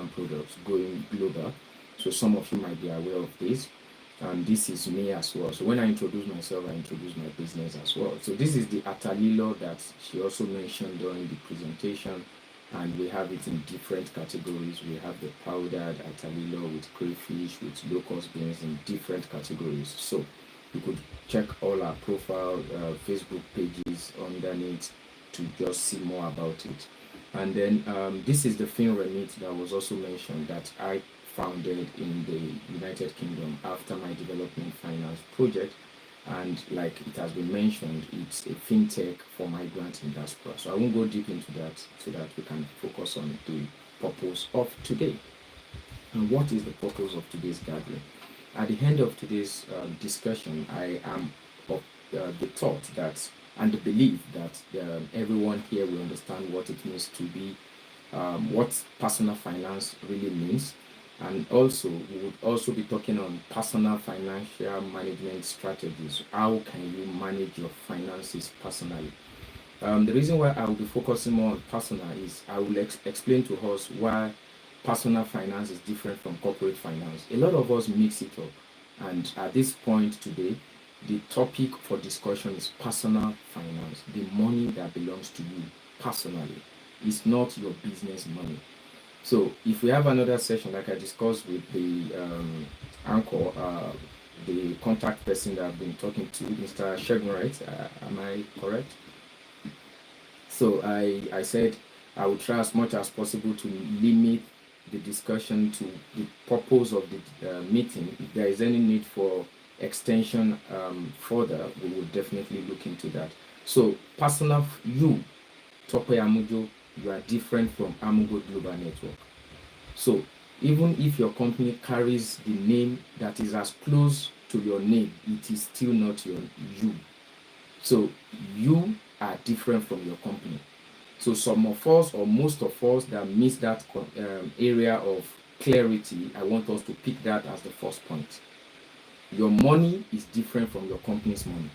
Nigerian products going global. So some of you might be aware of this. And this is me as well. So when I introduce myself, I introduce my business as well. So this is the atalilo that she also mentioned during the presentation, and we have it in different categories. We have the powdered atalilo with crayfish, with locust beans in different categories. So you could check all our profile Facebook pages underneath to just see more about it. And then this is the FinREMIT that was also mentioned that I founded in the United Kingdom after my development finance project. And like it has been mentioned, it's a fintech for migrants in diaspora. So I won't go deep into that so that we can focus on the purpose of today. And what is the purpose of today's gathering? At the end of today's discussion, I am of the thought that and the belief that everyone here will understand what it means to be, what personal finance really means. And also, we would also be talking on personal financial management strategies. How can you manage your finances personally? The reason why I will be focusing more on personal is I will explain to us why personal finance is different from corporate finance. A lot of us mix it up. And at this point today, the topic for discussion is personal finance, the money that belongs to you personally. It's not your business money. So if we have another session, like I discussed with the anchor, the contact person that I've been talking to, Mr. Shegun, right? Am I correct? So I said I will try as much as possible to limit the discussion to the purpose of the meeting. If there is any need for extension further, we will definitely look into that. So personal, you, Tope Amujo, you are different from Amugo Global Network. So even if your company carries the name that is as close to your name, it is still not your you. So you are different from your company. So some of us or most of us that miss that area of clarity, I want us to pick that as the first point. Your money is different from your company's money.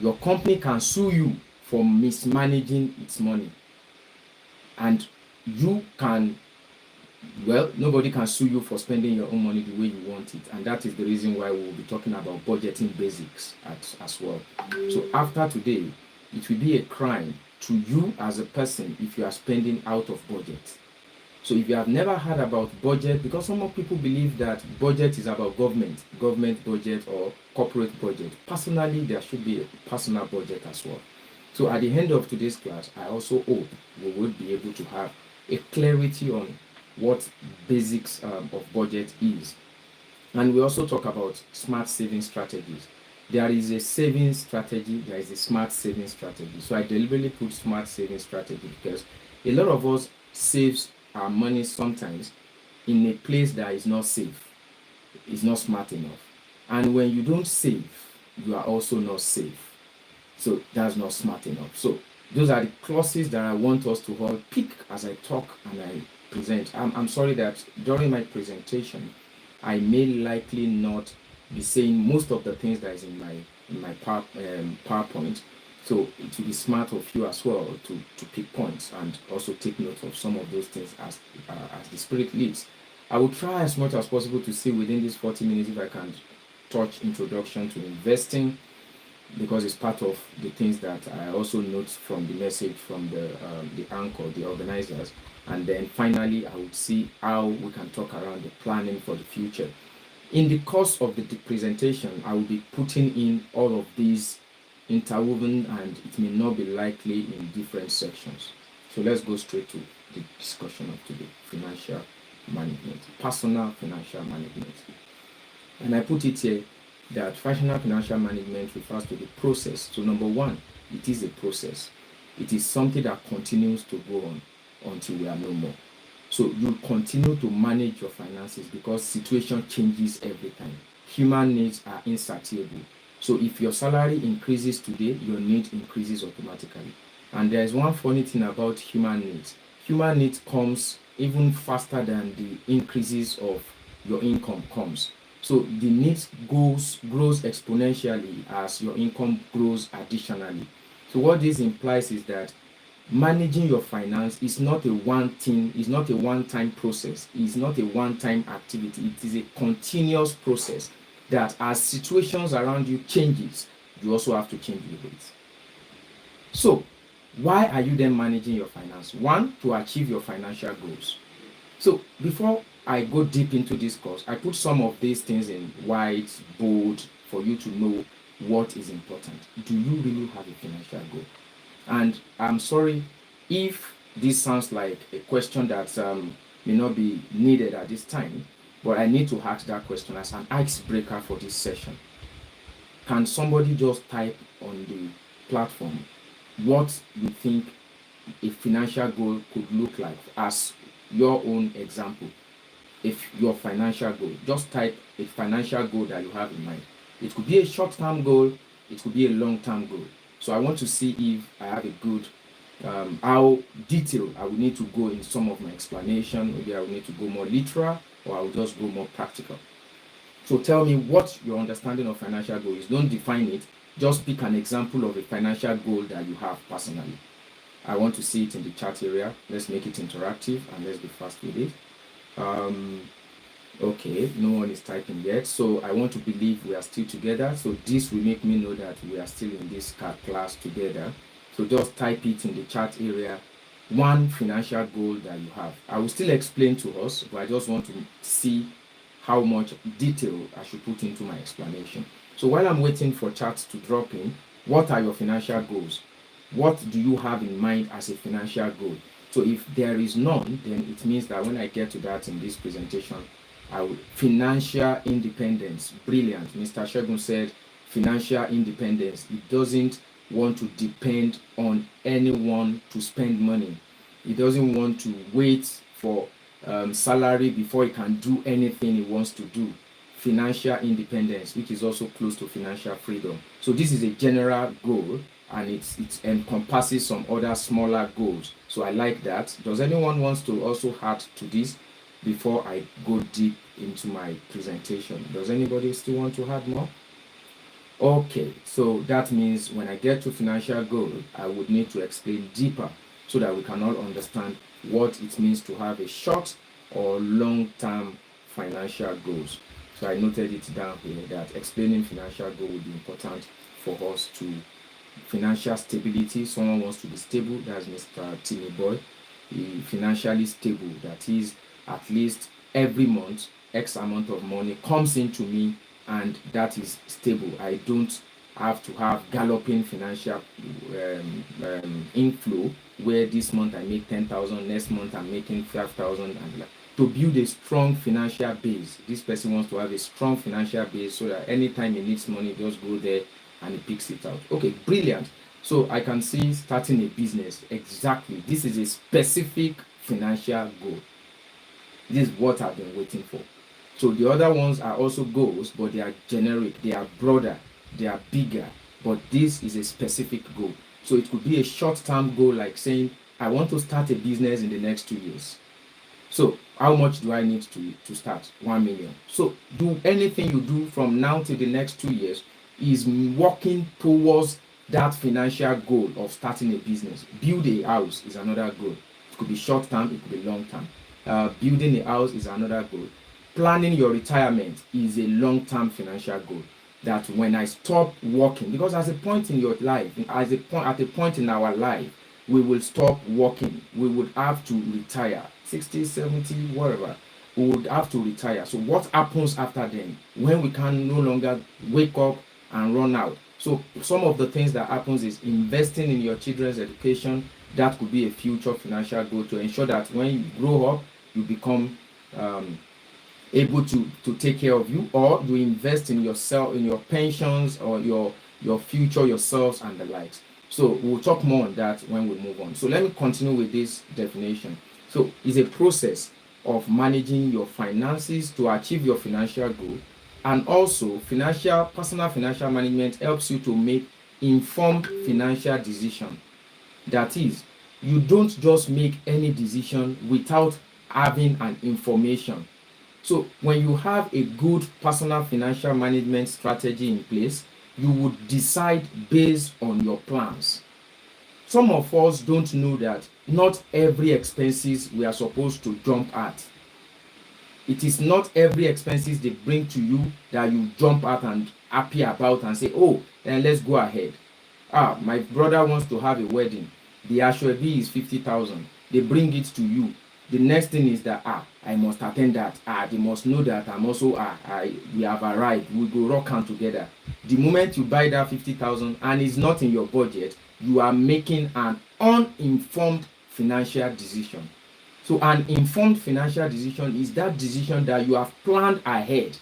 Your company can sue you for mismanaging its money. And you can, well, nobody can sue you for spending your own money the way you want it. And that is the reason why we will be talking about budgeting basics as well. So after today, it will be a crime to you as a person if you are spending out of budget. So if you have never heard about budget, because some people believe that budget is about government budget or corporate budget. Personally, there should be a personal budget as well. So at the end of today's class, I also hope we will be able to have a clarity on what basics of budget is. And we also talk about smart saving strategies. There is a saving strategy, there is a smart saving strategy. So I deliberately put smart saving strategy because a lot of us saves our money sometimes in a place that is not safe, is not smart enough. And when you don't save, you are also not safe. So that's not smart enough. So those are the clauses that I want us to all pick as I talk and I present. I'm sorry that during my presentation, I may likely not be saying most of the things that is in my PowerPoint. So it will be smart of you as well to pick points and also take note of some of those things as the Spirit leads. I will try as much as possible to see within these 40 minutes if I can touch introduction to investing, because it's part of the things that I also note from the message from the anchor, the organizers. And then finally, I would see how we can talk around the planning for the future. In the course of the presentation, I will be putting in all of these interwoven, and it may not be likely in different sections. So let's go straight to the discussion of today: financial management, personal financial management. And I put it here that personal financial management refers to the process. So number one, it is a process. It is something that continues to go on until we are no more. So you continue to manage your finances because situation changes every time. Human needs are insatiable. So if your salary increases today, your need increases automatically. And there is one funny thing about human needs. Human needs comes even faster than the increases of your income comes. So the needs grows exponentially as your income grows additionally. So what this implies is that managing your finance is not a one thing, it's not a one-time process, it's not a one-time activity. It is a continuous process that as situations around you changes, you also have to change with it. So why are you then managing your finance? One, to achieve your financial goals. So before I go deep into this course, I put some of these things in white, bold, for you to know what is important. Do you really have a financial goal? And I'm sorry if this sounds like a question that may not be needed at this time, but I need to ask that question as an icebreaker for this session. Can somebody just type on the platform what you think a financial goal could look like as your own example? If your financial goal, just type a financial goal that you have in mind. It could be a short-term goal, it could be a long-term goal. So I want to see if I have a good how detailed I will need to go in some of my explanation. Maybe I will need to go more literal, or I will just go more practical. So tell me what your understanding of financial goal is. Don't define it, just pick an example of a financial goal that you have personally. I want to see it in the chat area. Let's make it interactive and let's be fast with it. Okay, no one is typing yet, so I want to believe we are still together. So this will make me know that we are still in this class together. So just type it in the chat area, one financial goal that you have. I will still explain to us, but I just want to see how much detail I should put into my explanation. So while I'm waiting for chats to drop in, what are your financial goals? What do you have in mind as a financial goal? So if there is none, then it means that when I get to that in this presentation, financial independence. Brilliant. Mr. Shegun said financial independence. It doesn't want to depend on anyone to spend money. It doesn't want to wait for salary before it can do anything it wants to do. Financial independence, which is also close to financial freedom. So this is a general goal, and it encompasses some other smaller goals. So I like that. Does anyone wants to also add to this before I go deep into my presentation? Does anybody still want to add more? Okay, so that means when I get to financial goal, I would need to explain deeper so that we can all understand what it means to have a short or long-term financial goals. So I noted it down here that explaining financial goal would be important for us to financial stability. Someone wants to be stable, that's Mr. Timmy Boy. Financially stable, that is at least every month X amount of money comes into me, and that is stable. I don't have to have galloping financial inflow where this month I make 10,000, next month I'm making 5,000, and to build a strong financial base. This person wants to have a strong financial base so that anytime he needs money, just go there and he picks it out. Okay, brilliant. So I can see starting a business. Exactly. This is a specific financial goal. This is what I've been waiting for. So the other ones are also goals, but they are generic, they are broader, they are bigger, but this is a specific goal. So it could be a short-term goal, like saying, I want to start a business in the next 2 years. So how much do I need to start? 1 million. So do anything you do from now to the next 2 years is working towards that financial goal of starting a business. Build a house is another goal. It could be short-term, it could be long-term. Building a house is another goal. Planning your retirement is a long-term financial goal. That when I stop working, because at a point in your life, at a point in our life, we will stop working. We would have to retire, 60, 70, whatever. We would have to retire. So what happens after then? When we can no longer wake up and run out. So some of the things that happens is investing in your children's education. That could be a future financial goal to ensure that when you grow up, you become able to take care of you, or you invest in yourself, in your pensions, or your future, yourselves, and the likes. So we'll talk more on that when we move on. So let me continue with this definition. So it's a process of managing your finances to achieve your financial goal, and also personal financial management helps you to make informed financial decision. That is, you don't just make any decision without having an information. So when you have a good personal financial management strategy in place, you would decide based on your plans. some of us don't know that not every expenses we are supposed to jump at. It is not every expenses they bring to you that you jump at and happy about and say, oh, then let's go ahead. My brother wants to have a wedding. The ashwebi is 50,000. They bring it to you. The next thing is that I must attend that. They must know that I'm also we have arrived. We go rock out together. The moment you buy that 50,000 and it's not in your budget, you are making an uninformed financial decision. So an informed financial decision is that decision that you have planned ahead,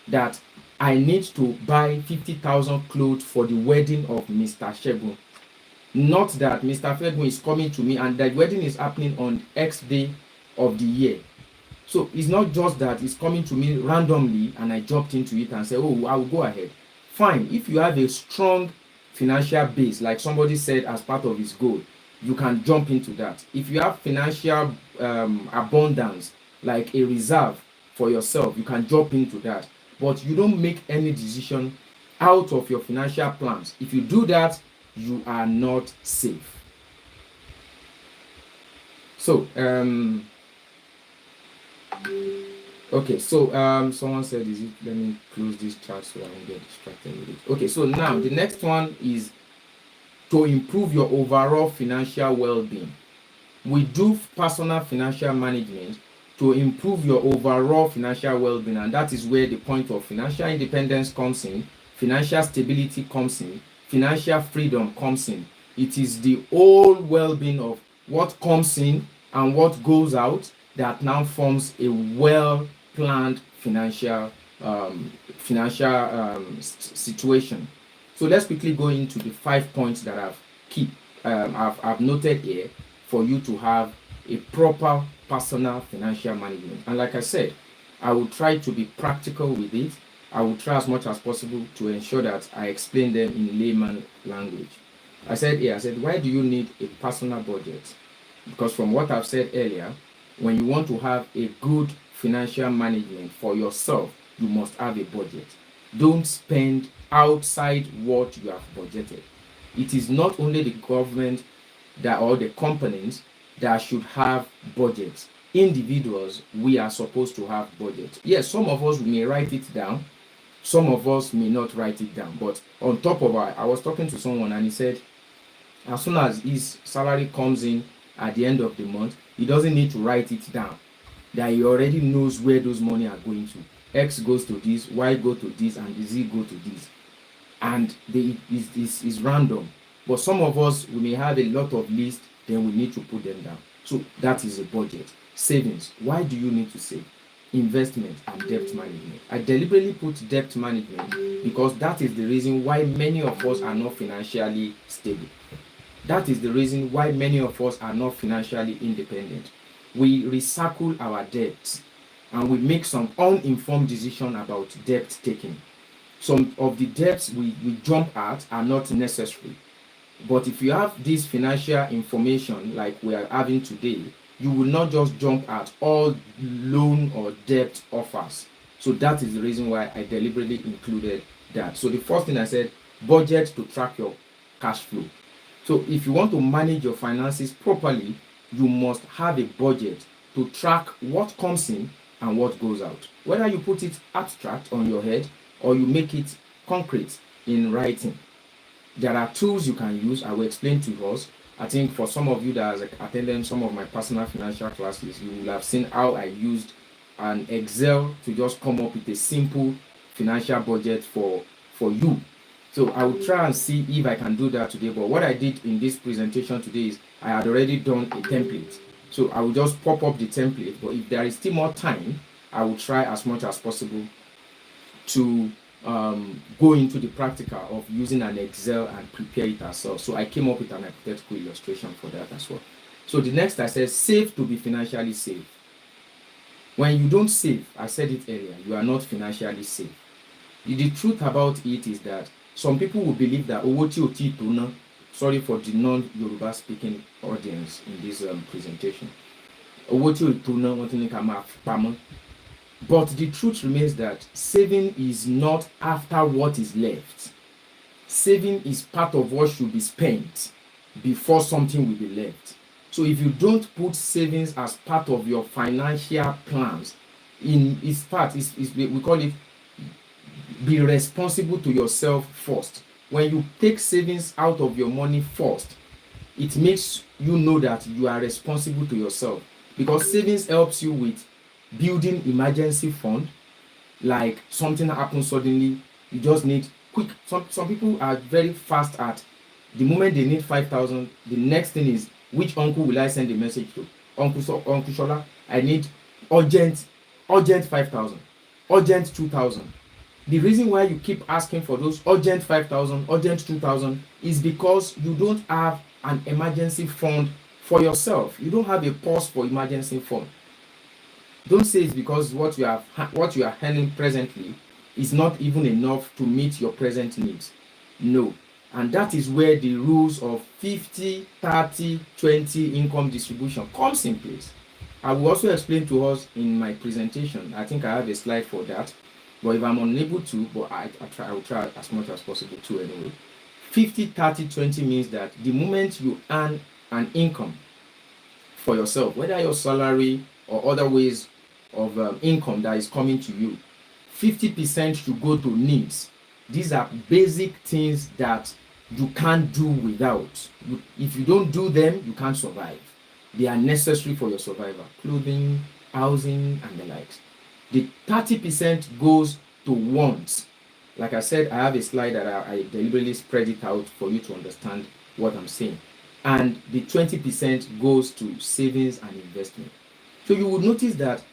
that I need to buy 50,000 clothes for the wedding of Mr. Shegun. Not that Mr. Shegun is coming to me and the wedding is happening on X day of the year. So it's not just that it's coming to me randomly and I jumped into it and said, oh, I will go ahead. Fine. If you have a strong financial base, like somebody said as part of his goal, you can jump into that. If you have financial abundance, like a reserve for yourself, you can jump into that. But you don't make any decision out of your financial plans. If you do that, you are not safe. So, okay, so someone said, let me close this chat so I don't get distracted with it. Okay, so now the next one is to improve your overall financial well-being. We do personal financial management to improve your overall financial well-being, and that is where the point of financial independence comes in, financial stability comes in, financial freedom comes in. It is the whole well-being of what comes in and what goes out that now forms a well-planned financial situation. So let's quickly go into the 5 points that I've noted here for you to have a proper personal financial management. And like I said, I will try to be practical with it. I will try as much as possible to ensure that I explain them in layman language. I said, why do you need a personal budget? Because from what I've said earlier, when you want to have a good financial management for yourself, you must have a budget. Don't spend outside what you have budgeted. It is not only the government or the companies that should have budgets. Individuals, we are supposed to have budgets. Yes, some of us may write it down, some of us may not write it down. But on top of that, I was talking to someone and he said, as soon as his salary comes in at the end of the month, he doesn't need to write it down. That he already knows where those money are going to. X goes to this, Y go to this, and Z go to this. And is random. But some of us, we may have a lot of lists, then we need to put them down. So that is a budget. Savings. Why do you need to save? Investment and debt management. I deliberately put debt management because that is the reason why many of us are not financially stable. That is the reason why many of us are not financially independent. We recycle our debts and we make some uninformed decision about debt taking. Some of the debts we jump at are not necessary. But if you have this financial information like we are having today, you will not just jump at all loan or debt offers. So that is the reason why I deliberately included that. So the first thing I said, budget to track your cash flow. So if you want to manage your finances properly, you must have a budget to track what comes in and what goes out. Whether you put it abstract on your head or you make it concrete in writing. There are tools you can use. I will explain to us. I think for some of you that have attended some of my personal financial classes, you will have seen how I used an Excel to just come up with a simple financial budget for you. So I will try and see if I can do that today. But what I did in this presentation today is I had already done a template. So I will just pop up the template. But if there is still more time, I will try as much as possible to go into the practical of using an Excel and prepare it ourselves. So I came up with an hypothetical illustration for that as well. So the next I said, save to be financially safe. When you don't save, I said it earlier, you are not financially safe. The truth about it is that some people will believe that sorry for the non-Yoruba speaking audience in this presentation. But the truth remains that saving is not after what is left. Saving is part of what should be spent. before something will be left. So if you don't put savings as part of your financial plans, in its part is we call it be responsible to yourself first. When you take savings out of your money first, it makes you know that you are responsible to yourself, because savings helps you with building emergency fund. Like something happens suddenly, you just need quick. Some people are very fast at the moment they need 5,000. The next thing is, which uncle will I send a message to? Uncle Shola, I need urgent 5,000, urgent 2,000. The reason why you keep asking for those urgent 5,000, urgent 2,000 is because you don't have an emergency fund for yourself. You don't have a pause for emergency fund. Don't say it's because what you are earning presently is not even enough to meet your present needs. No. And that is where the rules of 50, 30, 20 income distribution comes in place. I will also explain to us in my presentation. I think I have a slide for that. But if I'm unable to, but I will try as much as possible to anyway. 50, 30, 20 means that the moment you earn an income for yourself, whether your salary or other ways of income that is coming to you, 50% should go to needs. These are basic things that you can't do without. If you don't do them, you can't survive. They are necessary for your survival. Clothing, housing, and the likes. The 30% goes to wants. Like I said, I have a slide that I deliberately spread it out for you to understand what I'm saying. And the 20% goes to savings and investment. So you will notice that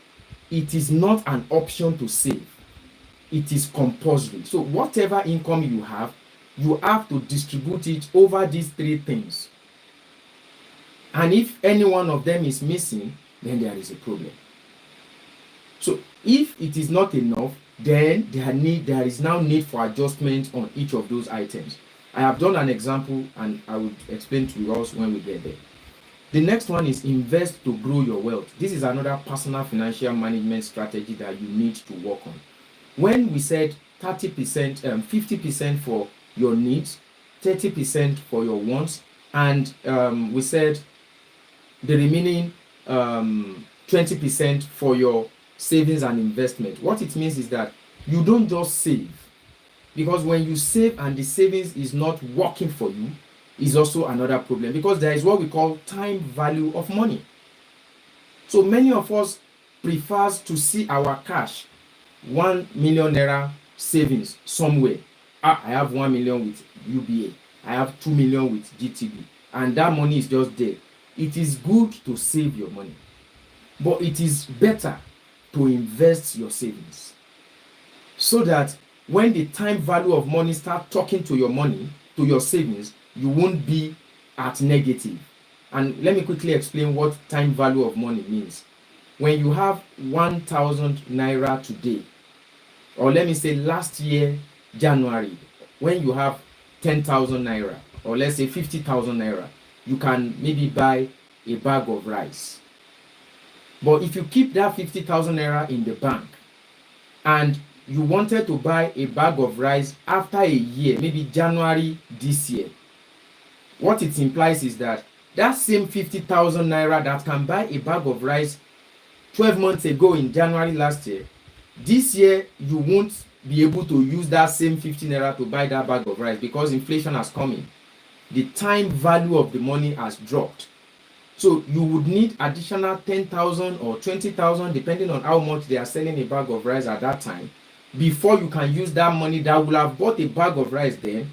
it is not an option to save. It is compulsory. So whatever income you have to distribute it over these three things. And if any one of them is missing, then there is a problem. So if it is not enough, then there is now need for adjustment on each of those items. I have done an example and I will explain to us when we get there. The next one is invest to grow your wealth. This is another personal financial management strategy that you need to work on. When we said 30%, 50% for your needs, 30% for your wants, and we said the remaining 20% for your savings and investment. What it means is that you don't just save, because when you save and the savings is not working for you, is also another problem, because there is what we call time value of money. So many of us prefers to see our cash, 1 million naira savings somewhere. I have 1 million with UBA, I have 2 million with GTB, and that money is just there. It is good to save your money, but it is better to invest your savings, so that when the time value of money start talking to your money, to your savings, you won't be at negative. And let me quickly explain what time value of money means. When you have 1,000 naira today, or let me say last year January, when you have 10,000 naira, or let's say 50,000 naira, you can maybe buy a bag of rice. But if you keep that 50,000 naira in the bank and you wanted to buy a bag of rice after a year, maybe January this year, what it implies is that that same 50,000 naira that can buy a bag of rice 12 months ago in January last year, this year you won't be able to use that same 50 naira to buy that bag of rice, because inflation has come in. The time value of the money has dropped. So you would need additional 10,000 or 20,000, depending on how much they are selling a bag of rice at that time, before you can use that money that will have bought a bag of rice then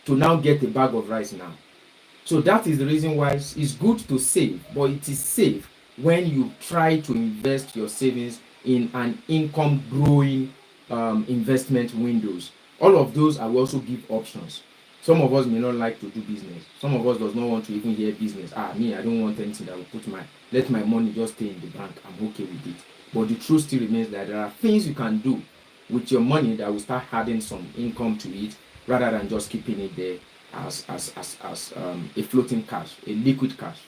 to now get a bag of rice now. So that is the reason why it's good to save, but it is safe when you try to invest your savings in an income growing investment windows. All of those I will also give options. Some of us may not like to do business. Some of us does not want to even hear business. Me, I don't want anything that will let my money just stay in the bank. I'm okay with it. But the truth still remains that there are things you can do with your money that will start adding some income to it, rather than just keeping it there as a floating cash, a liquid cash.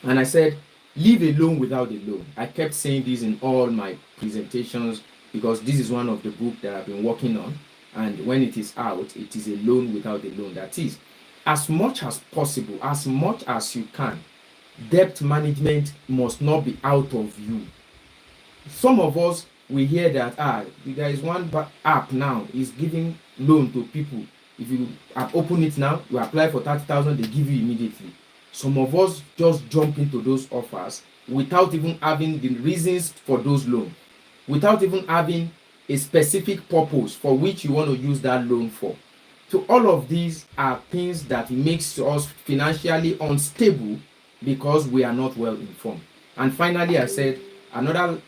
And I said, leave a loan without a loan. I kept saying this in all my presentations, because this is one of the books that I've been working on. And when it is out, it is a loan without a loan. That is, as much as possible, as much as you can, debt management must not be out of you. Some of us, we hear that there is one app now is giving loan to people. If you open it now, you apply for 30,000, they give you immediately. Some of us just jump into those offers without even having the reasons for those loans, without even having a specific purpose for which you want to use that loan for. So all of these are things that makes us financially unstable because we are not well informed. And finally, I said another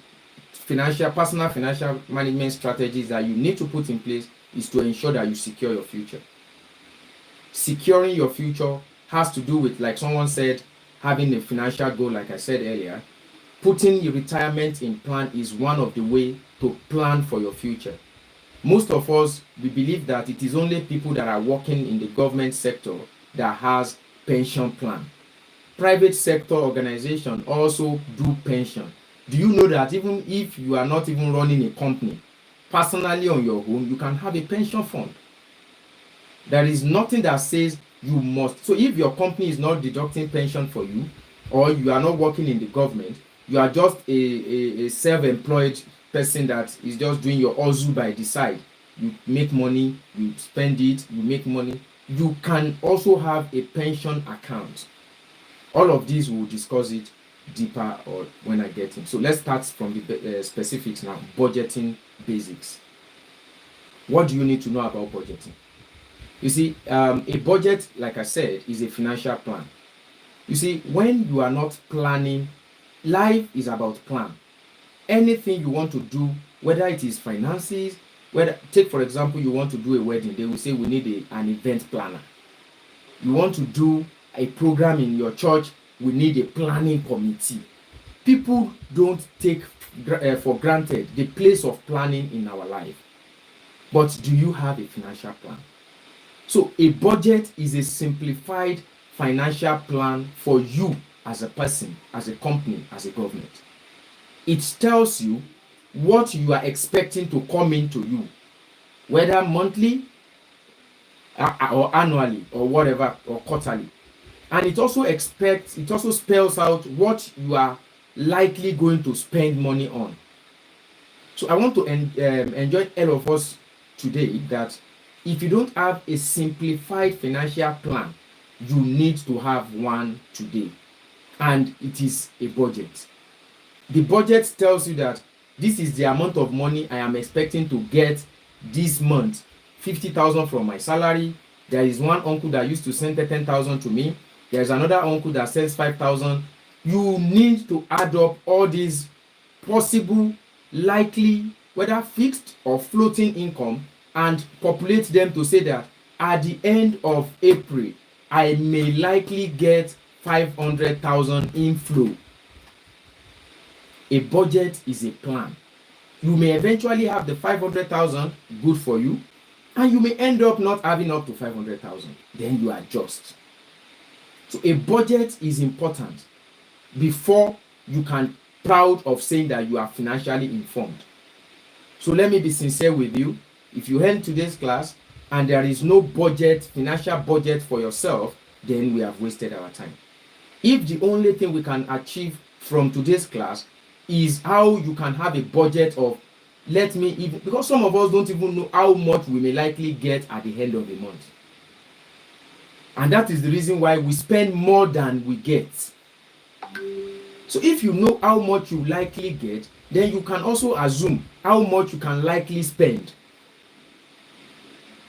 personal financial management strategies that you need to put in place is to ensure that you secure your future. Securing your future has to do with, like someone said, having a financial goal. Like I said earlier, putting your retirement in plan is one of the way to plan for your future. Most of us, we believe that it is only people that are working in the government sector that has pension plan. Private sector organization also do pension. Do you know that even if you are not even running a company, personally on your own, you can have a pension fund? There is nothing that says you must. So if your company is not deducting pension for you, or you are not working in the government, you are just a self-employed person that is just doing your hustle by the side. You make money, you spend it, you make money. You can also have a pension account. All of these we'll discuss it deeper or when I get in. So let's start from the specifics now. Budgeting basics. What do you need to know about budgeting? You see, a budget, like I said, is a financial plan. You see, when you are not planning, life is about plan. Anything you want to do, whether it is finances, take for example, you want to do a wedding, they will say we need an event planner. You want to do a program in your church, we need a planning committee. People don't take for granted the place of planning in our life. But do you have a financial plan? So a budget is a simplified financial plan for you as a person, as a company, as a government. It tells you what you are expecting to come into you, whether monthly or annually or whatever, or quarterly. And it also spells out what you are likely going to spend money on. So I want to enjoy all of us today that if you don't have a simplified financial plan, you need to have one today. And it is a budget. The budget tells you that this is the amount of money I am expecting to get this month. 50,000 from my salary. There is one uncle that used to send 10,000 to me. There is another uncle that sends 5,000. You need to add up all these possible, likely, whether fixed or floating income, and populate them to say that at the end of April, I may likely get 500,000 inflow. A budget is a plan. You may eventually have the 500,000, good for you, and you may end up not having up to 500,000. Then you adjust. So a budget is important before you can proud of saying that you are financially informed. So let me be sincere with you. If you end today's class and there is no budget, financial budget for yourself, then we have wasted our time. If the only thing we can achieve from today's class is how you can have a budget of, because some of us don't even know how much we may likely get at the end of the month. And that is the reason why we spend more than we get. So if you know how much you likely get, then you can also assume how much you can likely spend.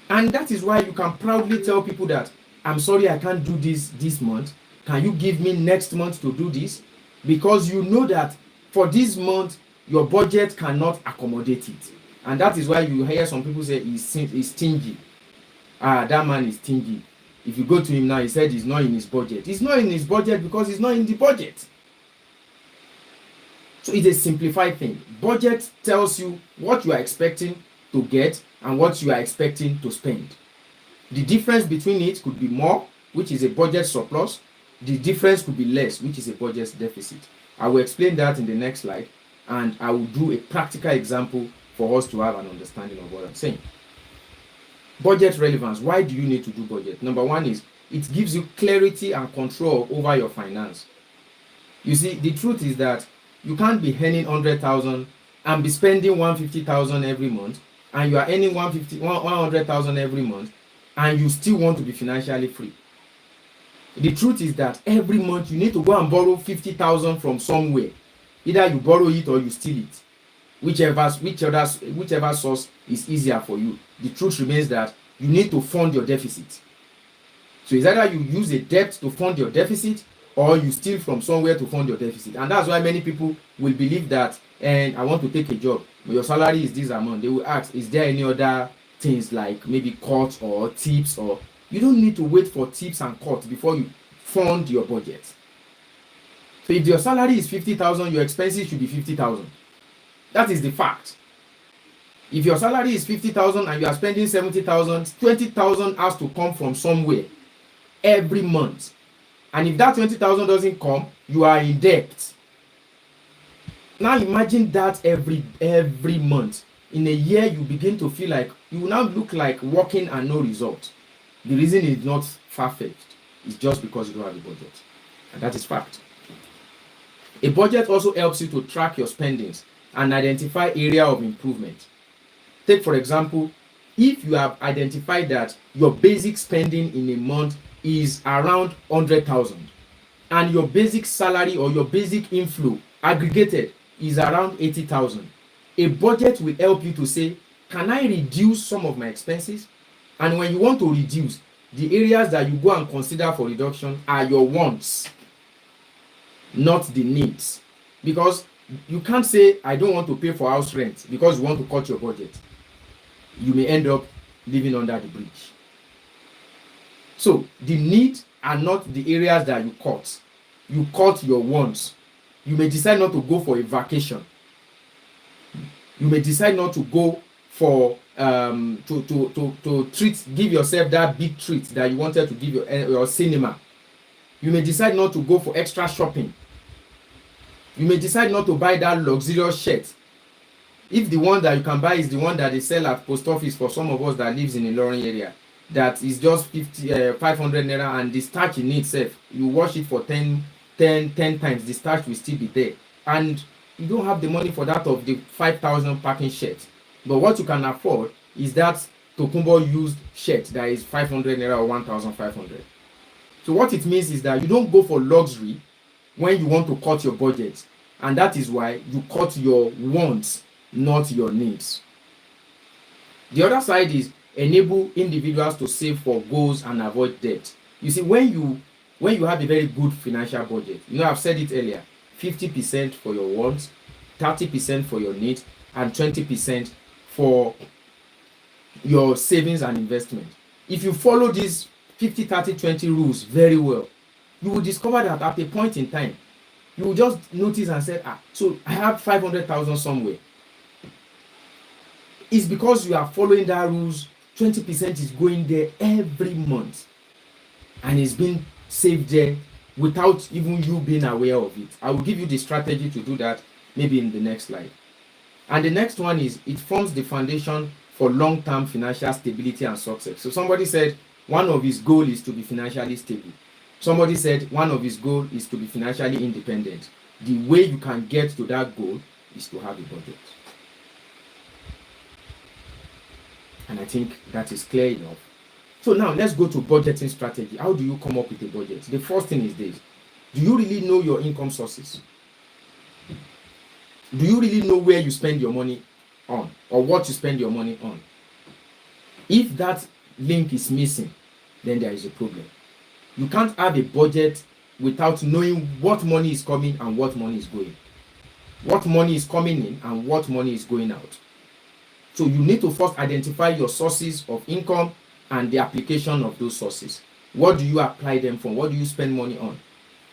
And that is why you can proudly tell people that, I'm sorry I can't do this month. Can you give me next month to do this? Because you know that for this month, your budget cannot accommodate it. And that is why you hear some people say he's stingy. That man is stingy. If you go to him now, he said he's not in his budget. He's not in his budget because he's not in the budget. So it's a simplified thing. Budget tells you what you are expecting to get and what you are expecting to spend. The difference between it could be more, which is a budget surplus. The difference could be less, which is a budget deficit. I will explain that in the next slide, and I will do a practical example for us to have an understanding of what I'm saying. Budget relevance. Why do you need to do budget? Number one is it gives you clarity and control over your finance. You see, the truth is that you can't be earning 100,000 and be spending 150,000 every month, and you are earning 100,000 every month, and you still want to be financially free. The truth is that every month you need to go and borrow 50,000 from somewhere. Either you borrow it or you steal it. Whichever source is easier for you. The truth remains that you need to fund your deficit. So it's either you use a debt to fund your deficit, or you steal from somewhere to fund your deficit. And that's why many people will believe that, and I want to take a job, but your salary is this amount. They will ask, is there any other things like maybe cuts or tips? Or you don't need to wait for tips and cuts before you fund your budget. So if your salary is 50,000, your expenses should be 50,000. That is the fact. If your salary is 50,000 and you are spending 70,000, 20,000 has to come from somewhere every month. And if that 20,000 doesn't come, you are in debt. Now imagine that every month. In a year, you begin to feel like you will now look like working and no result. The reason is not far-fetched. It's just because you don't have a budget. And that is fact. A budget also helps you to track your spendings and identify area of improvement. Take, for example, if you have identified that your basic spending in a month is around 100,000 and your basic salary or your basic inflow aggregated is around 80,000, a budget will help you to say, can I reduce some of my expenses? And when you want to reduce, the areas that you go and consider for reduction are your wants, not the needs. Because you can't say, I don't want to pay for house rent because you want to cut your budget. You may end up living under the bridge. So the needs are not the areas that you cut. You cut your wants. You may decide not to go for a vacation. You may decide not to go for give yourself that big treat that you wanted to give your cinema. You may decide not to go for extra shopping. You may decide not to buy that luxurious shirt. If the one that you can buy is the one that they sell at post office for some of us that lives in the Ilorin area, that is just 500 naira, and the starch in itself, you wash it for 10 times, the starch will still be there. And you don't have the money for that of the 5,000 packing shirt. But what you can afford is that Tokumbo used shirt that is 500 naira or 1,500. So what it means is that you don't go for luxury when you want to cut your budget. And that is why you cut your wants, not your needs. The other side is enable individuals to save for goals and avoid debt. You see, when you have a very good financial budget, I've said it earlier, 50% for your wants, 30% for your needs, and 20% for your savings and investment. If you follow these 50, 30, 20 rules very well, you will discover that at a point in time, you will just notice and say, so I have 500,000 somewhere. It's because you are following that rules. 20% is going there every month, and it's being saved there without even you being aware of it. I will give you the strategy to do that maybe in the next slide. And the next one is, it forms the foundation for long-term financial stability and success. So somebody said one of his goals is to be financially stable. Somebody said one of his goals is to be financially independent. The way you can get to that goal is to have a budget. And I think that is clear enough. So now let's go to budgeting strategy. How do you come up with a budget? The first thing is this. Do you really know your income sources? Do you really know where you spend your money on, or what you spend your money on? If that link is missing, then there is a problem. You can't have a budget without knowing what money is coming and what money is going. What money is coming in and what money is going out. So you need to first identify your sources of income and the application of those sources. What do you apply them for? What do you spend money on?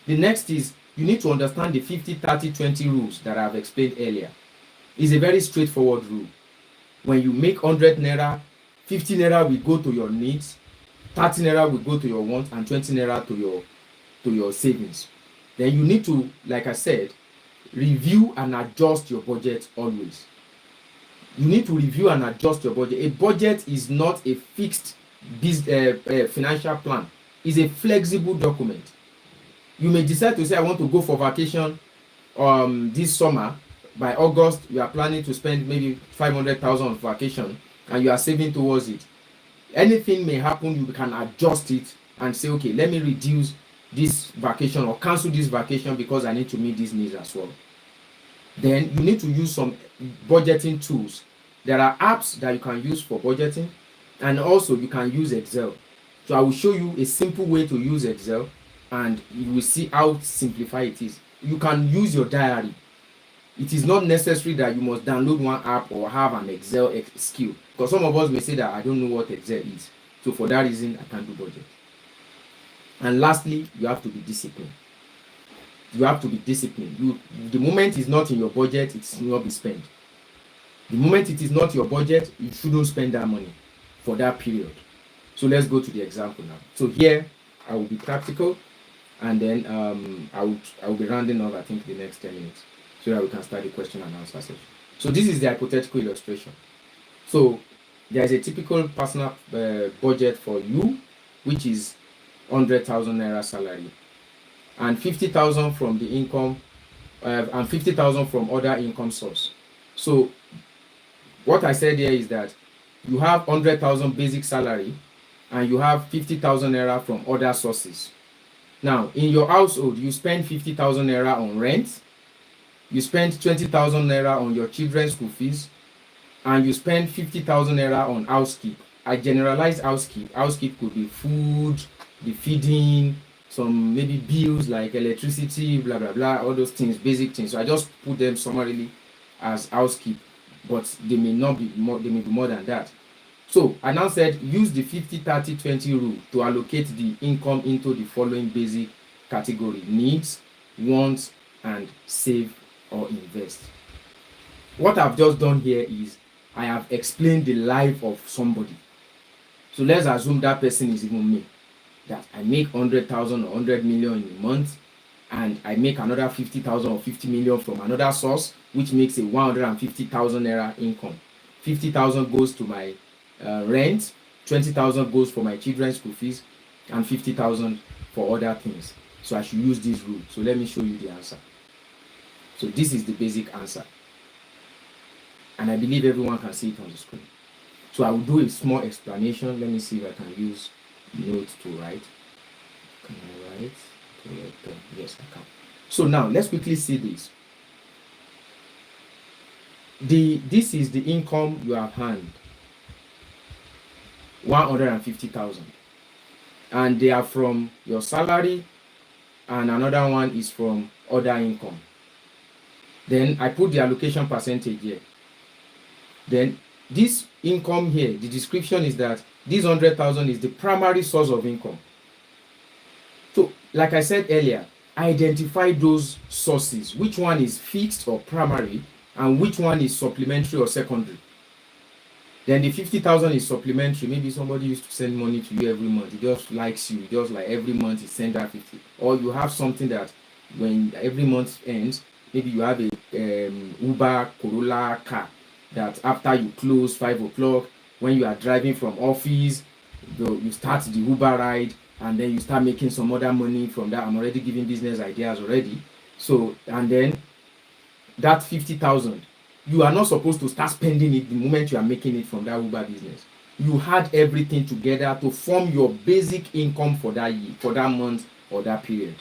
The next is, you need to understand the 50, 30, 20 rules that I have explained earlier. It's a very straightforward rule. When you make 100 naira, 50 naira will go to your needs, 30 naira will go to your wants, and 20 naira to your savings. Then you need to, like I said, review and adjust your budget always. You need to review and adjust your budget. A budget is not a fixed financial plan. is a flexible document. You may decide to say, I want to go for vacation this summer. By August, you are planning to spend maybe 500,000 on vacation, and you are saving towards it. Anything may happen, you can adjust it and say, okay, let me reduce this vacation or cancel this vacation because I need to meet these needs as well. Then you need to use some budgeting tools. There are apps that you can use for budgeting, and also you can use Excel. So I will show you a simple way to use Excel, and you will see how simplified it is. You can use your diary. It is not necessary that you must download one app or have an Excel skill, because some of us may say that I don't know what Excel is. So for that reason, I can't do budget. And lastly, you have to be disciplined. You have to be disciplined. The moment it's not in your budget, it will not be spent. The moment it is not your budget, you shouldn't spend that money for that period. So let's go to the example now. So here I will be practical, and then I will be rounding off, I think, the next 10 minutes, so that we can start the question and answer session. So this is the hypothetical illustration. So there is a typical personal budget for you, which is 100,000 naira salary, and 50,000 from the income, and 50,000 from other income source. So what I said here is that you have 100,000 basic salary, and you have 50,000 naira from other sources. Now, in your household, you spend 50,000 naira on rent, you spend 20,000 naira on your children's school fees, and you spend 50,000 naira on housekeep. I generalize housekeep. Housekeep could be food, the feeding, some maybe bills like electricity, blah blah blah, all those things, basic things. So I just put them summarily as housekeep, but they may not be more, they may be more than that. So I now said use the 50-30-20 rule to allocate the income into the following basic category: needs, wants, and save or invest. What I've just done here is I have explained the life of somebody. So let's assume that person is even me, that I make 100,000 or 100 million in a month, and I make another 50,000 or 50 million from another source, which makes a 150,000 naira income. 50,000 goes to my rent, 20,000 goes for my children's school fees, and 50,000 for other things. So I should use this rule. So let me show you the answer. So this is the basic answer, and I believe everyone can see it on the screen. So I will do a small explanation. Let me see if I can use notes to write. Can I write? Yes, I can. So now let's quickly see this. This is the income you have earned, 150,000, and they are from your salary, and another one is from other income. Then I put the allocation percentage here. Then this income here, the description is that this 100,000 is the primary source of income. So like I said earlier, identify those sources, which one is fixed or primary, and which one is supplementary or secondary. Then the 50,000 is supplementary. Maybe somebody used to send money to you every month. He just likes you. Just like every month he sends that 50. Or you have something that when every month ends, maybe you have a Uber Corolla car that after you close 5 o'clock, when you are driving from office, you start the Uber ride, and then you start making some other money from that. I'm already giving business ideas already. So, and then that 50,000, you are not supposed to start spending it the moment you are making it from that Uber business. You had everything together to form your basic income for that year, for that month or that period.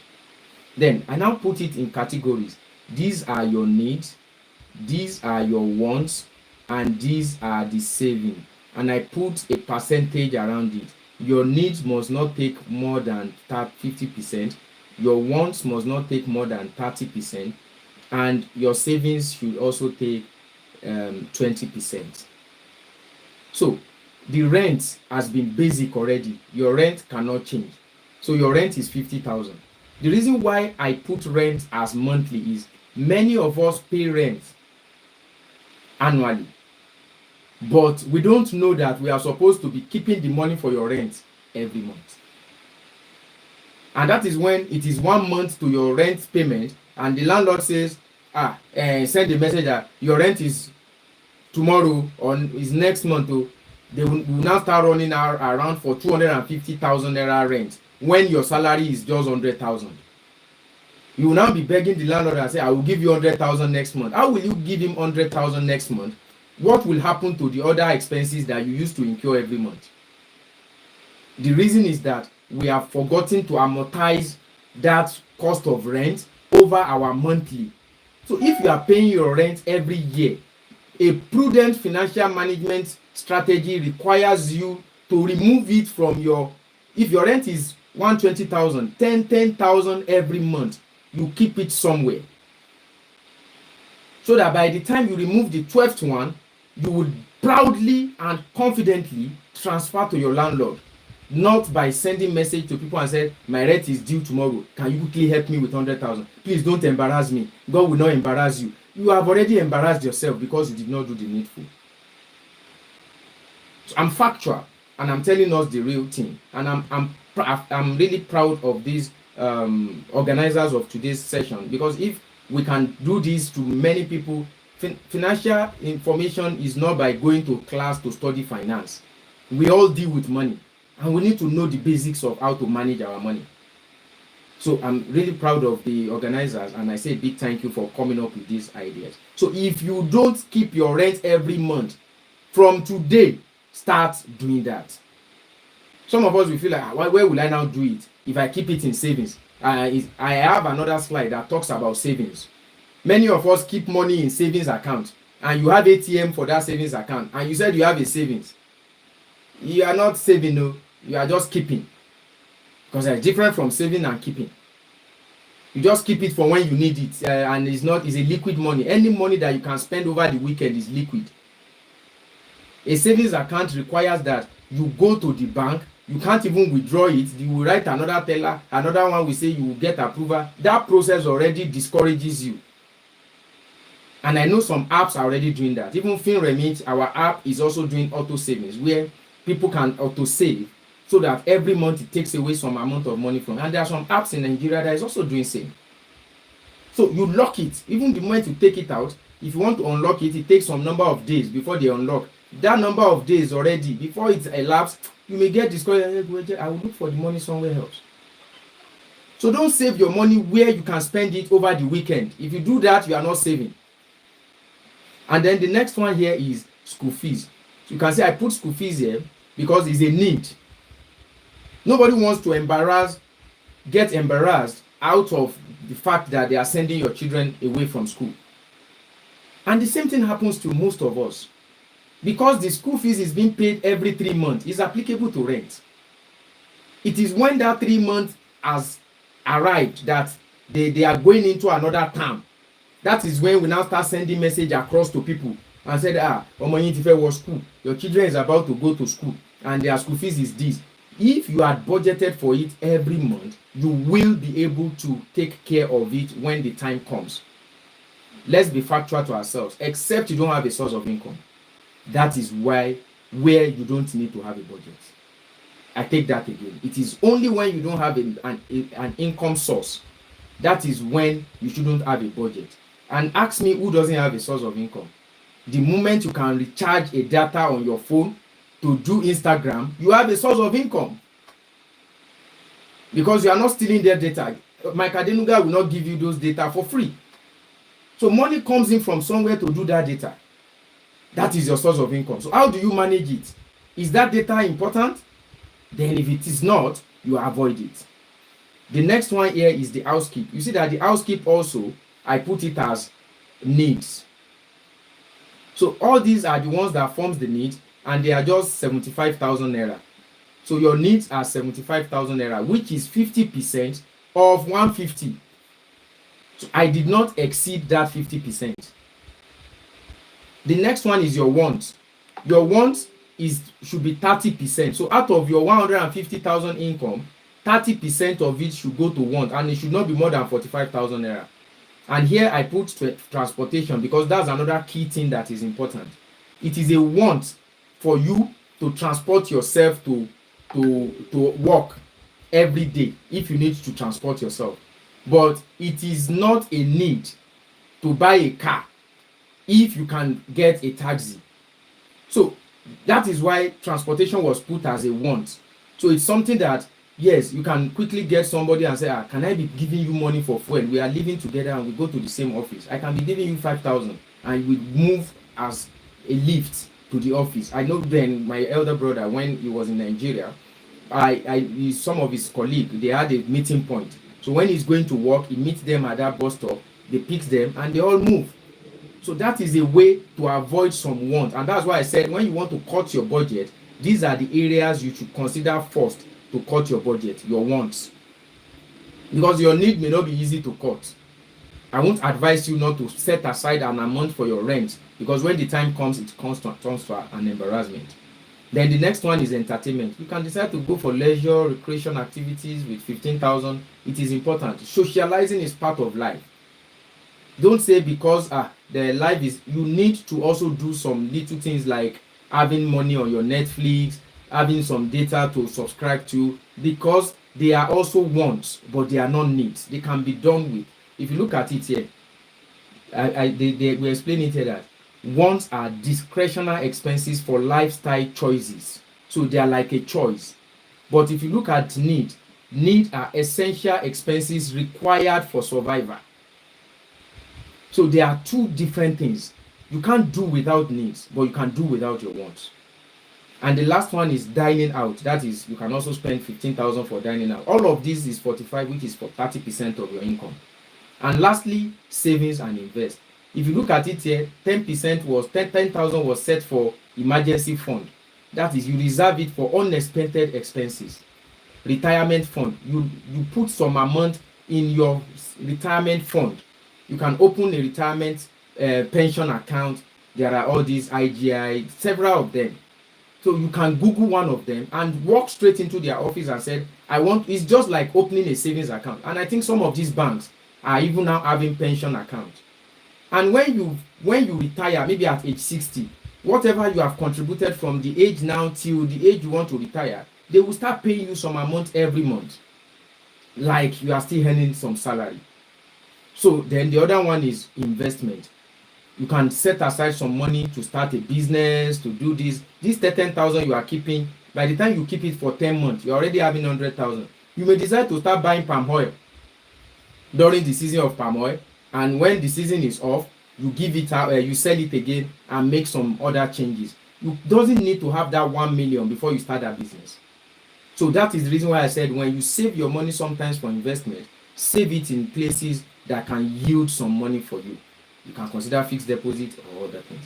Then I now put it in categories. These are your needs, these are your wants, and these are the saving. And I put a percentage around it. Your needs must not take more than 50%. Your wants must not take more than 30%. And your savings should also take 20%. So the rent has been basic already. Your rent cannot change. So your rent is 50,000. The reason why I put rent as monthly is many of us pay rent annually, but we don't know that we are supposed to be keeping the money for your rent every month. And that is when it is 1 month to your rent payment, and the landlord says, send a message that your rent is tomorrow or is next month. They will now start running around for 250,000 naira rent. when your salary is just 100,000. You will now be begging the landlord and say, I will give you 100,000 next month. How will you give him 100,000 next month? What will happen to the other expenses that you used to incur every month? The reason is that we have forgotten to amortize that cost of rent over our monthly. So if you are paying your rent every year, a prudent financial management strategy requires you to remove it from your, if your rent is 120,000, 10,000 every month, you keep it somewhere, so that by the time you remove the 12th one, you would proudly and confidently transfer to your landlord, not by sending message to people and say, my rent is due tomorrow, can you quickly help me with 100,000? Please don't embarrass me. God will not embarrass you. You have already embarrassed yourself because you did not do the needful. So I'm factual and I'm telling us the real thing, and I'm really proud of these organizers of today's session, because if we can do this to many people, financial information is not by going to class to study finance. We all deal with money and we need to know the basics of how to manage our money. So I'm really proud of the organizers, and I say a big thank you for coming up with these ideas. So if you don't keep your rent every month, from today start doing that. Some of us will feel like, where will I now do it if I keep it in savings? I have another slide that talks about savings. Many of us keep money in savings account, and you have ATM for that savings account, and you said you have a savings. You are not saving, no, you are just keeping, because it's different from saving and keeping. You just keep it for when you need it, and it's a liquid money. Any money that you can spend over the weekend is liquid. A savings account requires that you go to the bank. You can't even withdraw it. You will write another teller, another one will say you will get approval. That process already discourages you. And I know some apps are already doing that. Even FinREMIT, our app, is also doing auto savings, where people can auto save, so that every month it takes away some amount of money from. And there are some apps in Nigeria that is also doing same. So you lock it. Even the moment you take it out, if you want to unlock it, it takes some number of days before they unlock. That number of days already, before it's elapsed, you may get discouraged. I will look for the money somewhere else. So don't save your money where you can spend it over the weekend. If you do that, you are not saving. And then the next one here is school fees. So you can say I put school fees here because it's a need. Nobody wants to get embarrassed out of the fact that they are sending your children away from school. And the same thing happens to most of us. Because the school fees is being paid every 3 months, is applicable to rent. It is when that 3 months has arrived that they are going into another term. That is when we now start sending message across to people and said, Omo yin ti fe wọ school, your children is about to go to school and their school fees is this. If you had budgeted for it every month, you will be able to take care of it when the time comes. Let's be factual to ourselves, except you don't have a source of income. That is where you don't need to have a budget. I take that again. It is only when you don't have an income source, that is when you shouldn't have a budget. And ask me who doesn't have a source of income. The moment you can recharge a data on your phone to do Instagram, you have a source of income. Because you are not stealing their data. Mike Adenuga will not give you those data for free. So money comes in from somewhere to do that data. That is your source of income. So how do you manage it? Is that data important? Then if it is not, you avoid it. The next one here is the housekeep. You see that the housekeep also, I put it as needs. So all these are the ones that forms the needs, and they are just 75,000 naira. So your needs are 75,000 naira, which is 50% of 150. So I did not exceed that 50%. The next one is your want. Your want should be 30%. So out of your 150,000 income, 30% of it should go to want, and it should not be more than 45,000 naira. And here I put transportation, because that's another key thing that is important. It is a want for you to transport yourself to work every day if you need to transport yourself. But it is not a need to buy a car if you can get a taxi. So that is why transportation was put as a want. So it's something that Yes, you can quickly get somebody and say, can I be giving you money for fuel? We are living together and we go to the same office. I can be giving you 5,000 and we move as a lift to the office. I know then my elder brother, when he was in Nigeria, some of his colleagues, they had a meeting point. So when he's going to work, he meets them at that bus stop, they pick them and they all move. So that is a way to avoid some want. And that's why I said when you want to cut your budget, these are the areas you should consider first to cut your budget, your wants. Because your need may not be easy to cut. I won't advise you not to set aside an amount for your rent, because when the time comes, it turns to an embarrassment. Then the next one is entertainment. You can decide to go for leisure, recreation activities with 15,000. It is important. Socializing is part of life. Don't say because the life is, you need to also do some little things like having money on your Netflix, having some data to subscribe to, because they are also wants, but they are not needs. They can be done with. If you look at it here, we explain it here that wants are discretionary expenses for lifestyle choices. So they are like a choice. But if you look at need are essential expenses required for survival. So there are two different things. You can't do without needs, but you can do without your wants. And the last one is dining out. That is, you can also spend 15,000 for dining out. All of this is 45, which is for 30% of your income. And lastly, savings and invest. If you look at it here, 10% was 10,000 was set for emergency fund. That is, you reserve it for unexpected expenses. Retirement fund, you put some amount in your retirement fund. You can open a retirement pension account. There are all these IGI, several of them. So you can Google one of them and walk straight into their office and say, it's just like opening a savings account. And I think some of these banks are even now having pension accounts. And when you retire, maybe at age 60, whatever you have contributed from the age now till the age you want to retire, they will start paying you some amount every month, like you are still earning some salary. So then the other one is investment. You can set aside some money to start a business, to do this. This 10,000 you are keeping, by the time you keep it for 10 months, you're already having 100,000. You may decide to start buying palm oil during the season of palm oil, and when the season is off, you give it out, you sell it again and make some other changes. You doesn't need to have that 1 million before you start that business. So that is the reason why I said when you save your money sometimes for investment, save it in places that can yield some money for you. You can consider fixed deposit or other things.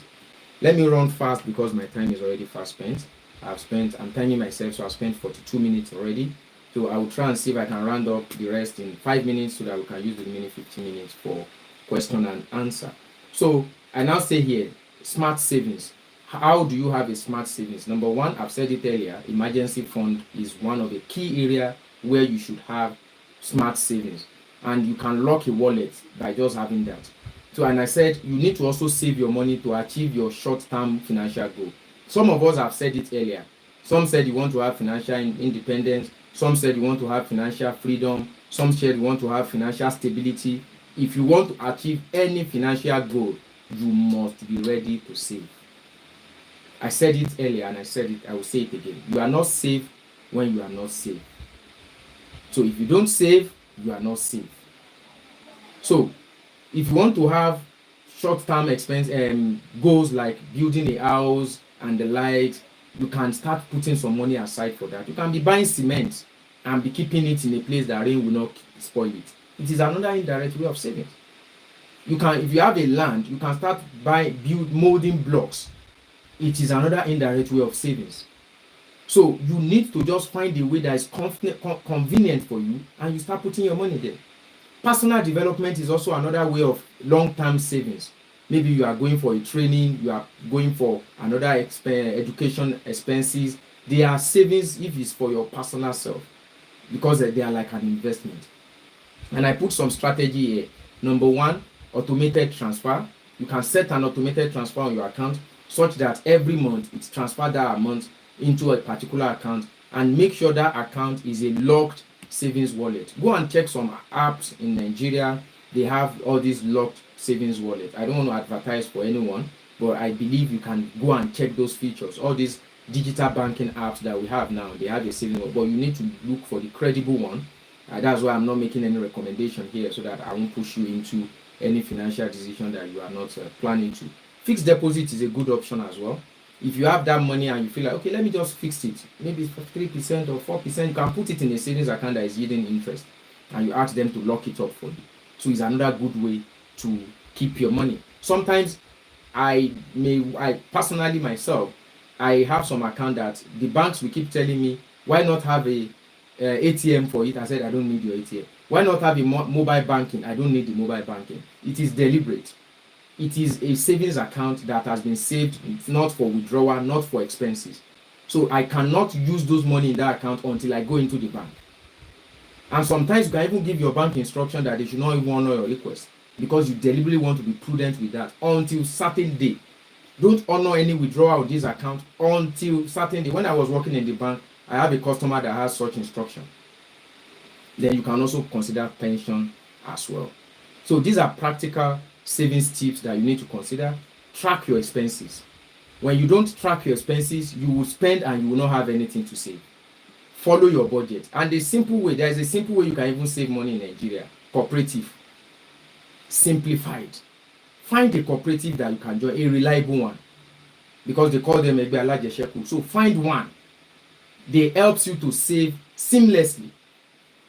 Let me run fast because my time is already fast spent. I'm timing myself, so I've spent 42 minutes already. So I will try and see if I can round up the rest in 5 minutes so that we can use the remaining 15 minutes for question and answer. So I now say here, smart savings. How do you have a smart savings? Number one, I've said it earlier, emergency fund is one of the key areas where you should have smart savings. And you can lock a wallet by just having that. So, and I said you need to also save your money to achieve your short-term financial goal. Some of us have said it earlier. Some said you want to have financial independence. Some said you want to have financial freedom. Some said you want to have financial stability. If you want to achieve any financial goal, you must be ready to save. I said it earlier and I will say it again. You are not safe when you are not safe. So if you don't save, you are not safe. So if you want to have short-term expense goals like building a house and the likes, you can start putting some money aside for that. You can be buying cement and be keeping it in a place that rain will not spoil it. It is another indirect way of saving. You can, if you have a land, you can start molding blocks. It is another indirect way of savings. So you need to just find a way that is convenient for you and you start putting your money there. Personal development is also another way of long-term savings. Maybe you are going for a training, you are going for another education expenses. They are savings if it's for your personal self because they are like an investment. And I put some strategy here. Number one, automated transfer. You can set an automated transfer on your account such that every month it's transferred that amount into a particular account, and make sure that account is a locked savings wallet. Go and check some apps in Nigeria. They have all these locked savings wallet. I don't want to advertise for anyone, but I believe you can go and check those features. All these digital banking apps that we have now, they have a saving, but you need to look for the credible one. That's why I'm not making any recommendation here, so that I won't push you into any financial decision that you are not planning to. Fixed deposit is a good option as well. If you have that money and you feel like, okay, let me just fix it, maybe for 3% or 4%, you can put it in a savings account that is yielding interest, and you ask them to lock it up for you. So it's another good way to keep your money. Sometimes I personally myself, I have some account that the banks will keep telling me, why not have a ATM for it? I said, I don't need your ATM. Why not have a mobile banking? I don't need the mobile banking. It is deliberate. It is a savings account that has been saved, not for withdrawal, not for expenses. So I cannot use those money in that account until I go into the bank. And sometimes you can even give your bank instruction that they should not even honor your request, because you deliberately want to be prudent with that until certain day. Don't honor any withdrawal of this account until certain day. When I was working in the bank, I have a customer that has such instruction. Then you can also consider pension as well. So these are practical savings tips that you need to consider. Track your expenses. When you don't track your expenses, you will spend and you will not have anything to save. Follow your budget. And there is a simple way you can even save money in Nigeria. Cooperative. Simplified. Find a cooperative that you can join, a reliable one, because they call them Egbe Alajesheku. So find one. They helps you to save seamlessly.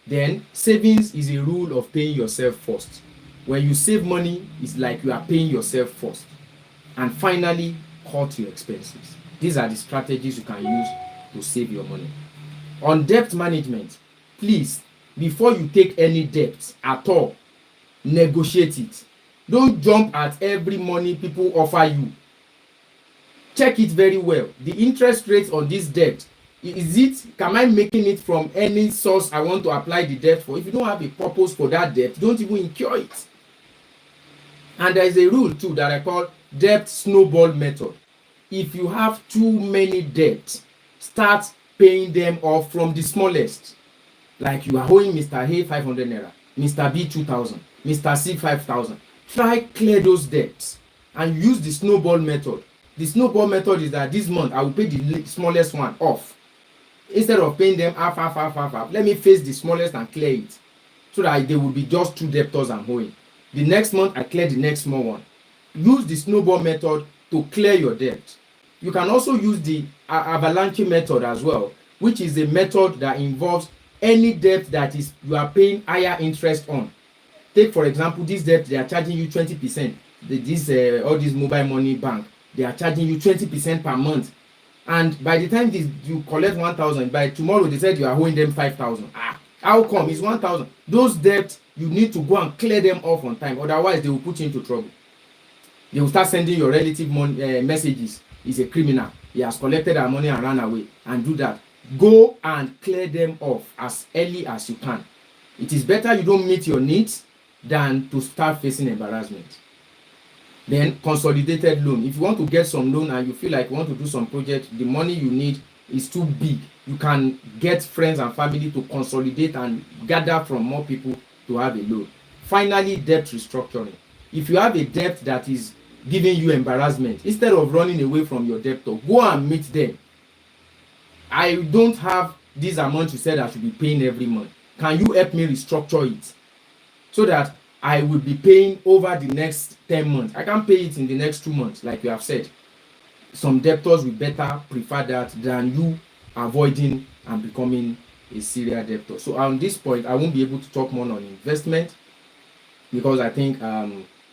Then savings is a rule of paying yourself first. When you save money, it's like you are paying yourself first. And finally, cut your expenses. These are the strategies you can use to save your money. On debt management, please, before you take any debt at all, negotiate it. Don't jump at every money people offer you. Check it very well. The interest rates on this debt, am I making it from any source I want to apply the debt for? If you don't have a purpose for that debt, don't even incur it. And there is a rule too that I call debt snowball method. If you have too many debts, start paying them off from the smallest. Like you are owing Mr. A 500 naira, Mr. B 2,000, Mr. C 5,000. Try clear those debts and use the snowball method. The snowball method is that this month I will pay the smallest one off. Instead of paying them half, let me face the smallest and clear it, so that there will be just 2 debtors I'm owing. The next month I clear the next small one. Use the snowball method to clear your debt. You can also use the avalanche method as well, which is a method that involves any debt that is you are paying higher interest on. Take for example this debt, they are charging you 20%. All this mobile money bank, they are charging you 20% per month. And by the time you collect 1,000, by tomorrow they said you are owing them 5,000. How come? It's 1,000. Those debts, you need to go and clear them off on time. Otherwise, they will put you into trouble. They will start sending your relative messages. He's a criminal. He has collected our money and ran away. And do that. Go and clear them off as early as you can. It is better you don't meet your needs than to start facing embarrassment. Then consolidated loan. If you want to get some loan and you feel like you want to do some project, the money you need is too big. You can get friends and family to consolidate and gather from more people to have a loan. Finally, debt restructuring. If you have a debt that is giving you embarrassment, instead of running away from your debtor, go and meet them. I don't have this amount you said I should be paying every month. Can you help me restructure it so that I will be paying over the next 10 months? I can't pay it in the next 2 months, like you have said. Some debtors will better prefer that than you avoiding and becoming a serial debtor. So on this point, I won't be able to talk more on investment, because I think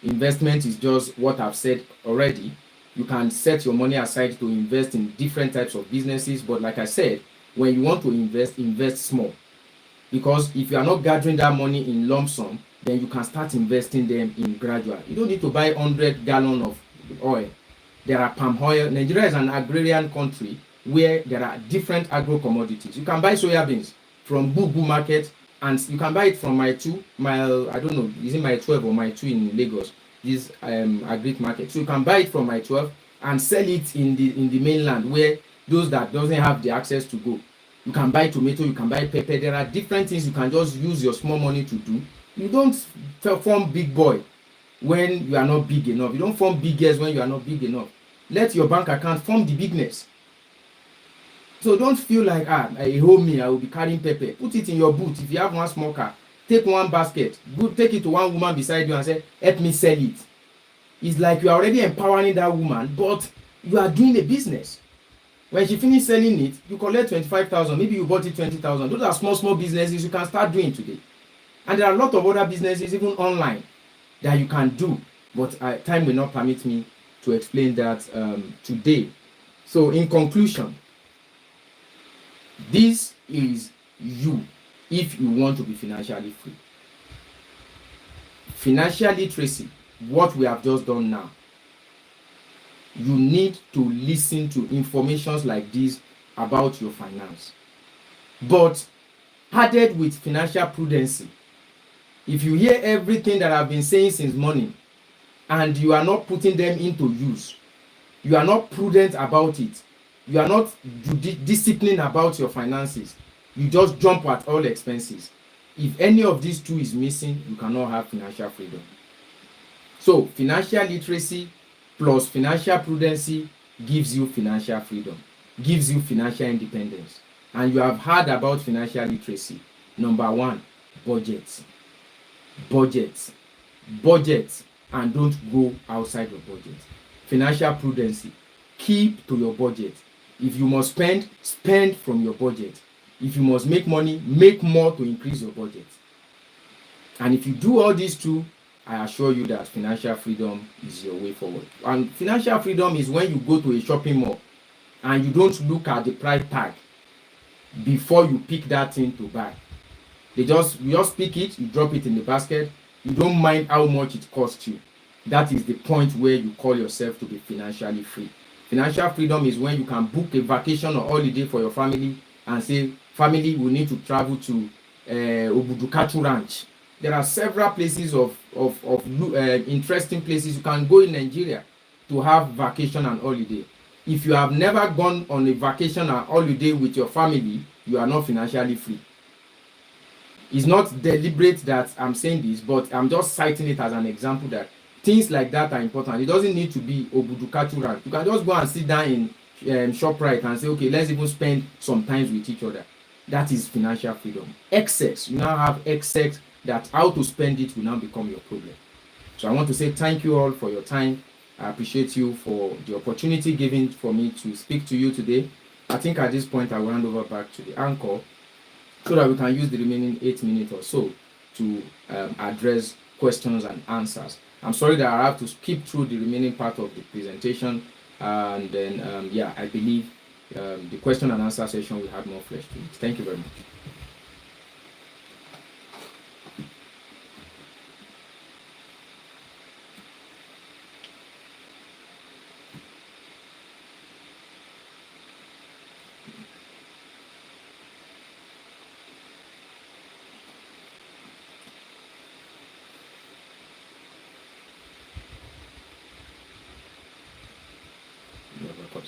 investment is just what I've said already. You can set your money aside to invest in different types of businesses, but like I said, when you want to invest small, because if you are not gathering that money in lump sum, then you can start investing them in gradual. You don't need to buy 100 gallons of oil. There are palm oil. Nigeria is an agrarian country where there are different agro commodities. You can buy soya beans from Bubu market, and you can buy it from I don't know, is it my 12 or my 2 in Lagos, this agric market. So you can buy it from my 12 and sell it in the mainland, where those that doesn't have the access to go. You can buy tomato, you can buy pepper. There are different things you can just use your small money to do. You don't form big boy when you are not big enough. You don't form big girls when you are not big enough. Let your bank account form the bigness. So don't feel like, you hold me, I will be carrying pepper. Put it in your boot. If you have one small car, take one basket, go take it to one woman beside you and say, help me sell it. It's like you are already empowering that woman, but you are doing a business. When she finish selling it, you collect 25,000. Maybe you bought it 20,000. Those are small businesses you can start doing today. And there are a lot of other businesses, even online, that you can do. But time will not permit me to explain that today. So in conclusion, this is you if you want to be financially free. Financial literacy, what we have just done now, you need to listen to informations like this about your finance, but added with financial prudency. If you hear everything that I've been saying since morning and you are not putting them into use, you are not prudent about it, you are not disciplined about your finances, you just jump at all expenses. If any of these two is missing, you cannot have financial freedom. So financial literacy plus financial prudency gives you financial freedom, gives you financial independence. And you have heard about financial literacy. Number one, budget. Budget. Budget, and don't go outside your budget. Financial prudency, keep to your budget. If you must spend, spend from your budget. If you must make money, make more to increase your budget. And if you do all these two, I assure you that financial freedom is your way forward. And financial freedom is when you go to a shopping mall and you don't look at the price tag before you pick that thing to buy. You just pick it, you drop it in the basket, you don't mind how much it costs you. That is the point where you call yourself to be financially free. Financial freedom is when you can book a vacation or holiday for your family and say, family, we need to travel to Obudukatu Ranch. There are several places of interesting places you can go in Nigeria to have vacation and holiday. If you have never gone on a vacation and holiday with your family, you are not financially free. It's not deliberate that I'm saying this, but I'm just citing it as an example that things like that are important. It doesn't need to be Obudukatu Ranch. You can just go and sit down in ShopRite and say, okay, let's even spend some time with each other. That is financial freedom. Excess, you now have excess, that how to spend it will now become your problem. So I want to say thank you all for your time. I appreciate you for the opportunity given for me to speak to you today. I think at this point I will hand over back to the anchor so that we can use the remaining 8 minutes or so to address questions and answers. I'm sorry that I have to skip through the remaining part of the presentation, and then I believe the question and answer session will have more flesh to it. Thank you very much. You're welcome.